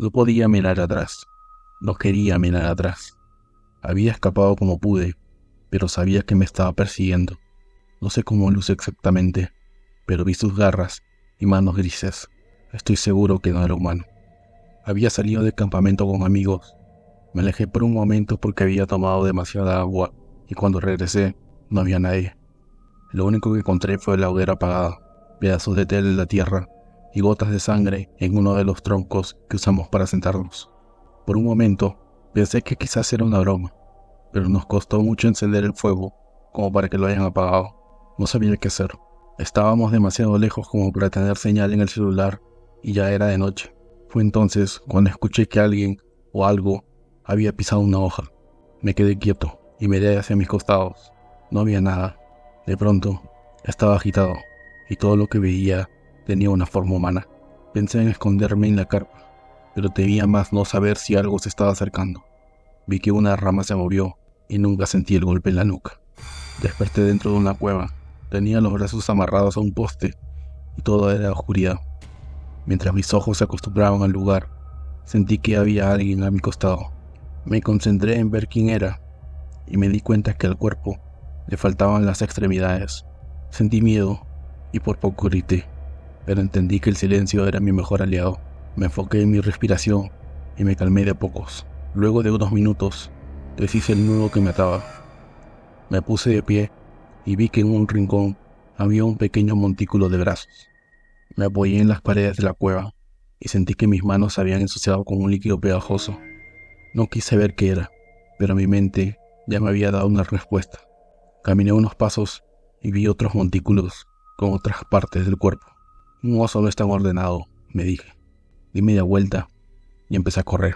No podía mirar atrás. No quería mirar atrás. Había escapado como pude, pero sabía que me estaba persiguiendo. No sé cómo luce exactamente, pero vi sus garras y manos grises. Estoy seguro que no era humano. Había salido del campamento con amigos. Me alejé por un momento porque había tomado demasiada agua y cuando regresé no había nadie. Lo único que encontré fue la hoguera apagada, pedazos de tela en la tierra y gotas de sangre en uno de los troncos que usamos para sentarnos. Por un momento pensé que quizás era una broma, pero nos costó mucho encender el fuego como para que lo hayan apagado. No sabía qué hacer. Estábamos demasiado lejos como para tener señal en el celular y ya era de noche. Fue entonces cuando escuché que alguien o algo había pisado una hoja. Me quedé quieto y miré hacia mis costados. No había nada. De pronto, estaba agitado y todo lo que veía tenía una forma humana. Pensé en esconderme en la carpa, pero temía más no saber si algo se estaba acercando. Vi que una rama se movió y nunca sentí el golpe en la nuca. Desperté dentro de una cueva. Tenía los brazos amarrados a un poste y todo era oscuridad. Mientras mis ojos se acostumbraban al lugar, sentí que había alguien a mi costado. Me concentré en ver quién era y me di cuenta que al cuerpo le faltaban las extremidades. Sentí miedo y por poco grité, pero entendí que el silencio era mi mejor aliado. Me enfoqué en mi respiración y me calmé de a pocos. Luego de unos minutos, deshice el nudo que me ataba. Me puse de pie y vi que en un rincón había un pequeño montículo de brazos. Me apoyé en las paredes de la cueva y sentí que mis manos se habían ensuciado con un líquido pegajoso. No quise ver qué era, pero mi mente ya me había dado una respuesta. Caminé unos pasos y vi otros montículos con otras partes del cuerpo. Un oso no es tan ordenado, me dije. Di media vuelta y empecé a correr.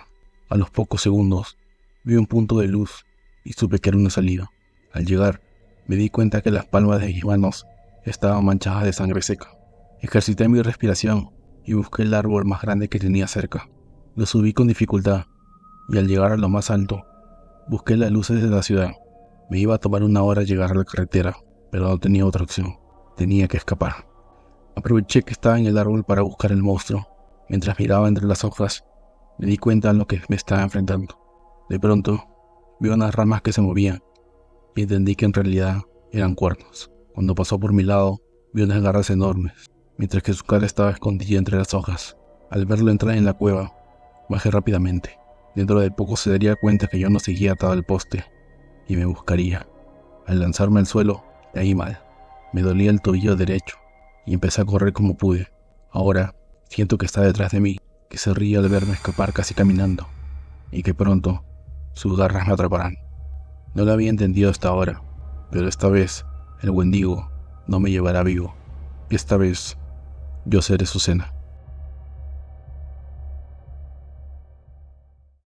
A los pocos segundos vi un punto de luz y supe que era una salida. Al llegar, me di cuenta que las palmas de mis manos estaban manchadas de sangre seca. Ejercité mi respiración y busqué el árbol más grande que tenía cerca. Lo subí con dificultad y al llegar a lo más alto, busqué las luces de la ciudad. Me iba a tomar una hora llegar a la carretera, pero no tenía otra opción. Tenía que escapar. Aproveché que estaba en el árbol para buscar el monstruo. Mientras miraba entre las hojas, me di cuenta de lo que me estaba enfrentando. De pronto, vi unas ramas que se movían y entendí que en realidad eran cuernos. Cuando pasó por mi lado, vi unas garras enormes, mientras que su cara estaba escondida entre las hojas. Al verlo entrar en la cueva, bajé rápidamente. Dentro de poco se daría cuenta que yo no seguía atado al poste y me buscaría. Al lanzarme al suelo, caí mal. Me dolía el tobillo derecho y empecé a correr como pude. Ahora siento que está detrás de mí, que se ríe al verme escapar casi caminando y que pronto sus garras me atraparán. No lo había entendido hasta ahora, pero esta vez el Wendigo no me llevará vivo. Esta vez yo seré su cena.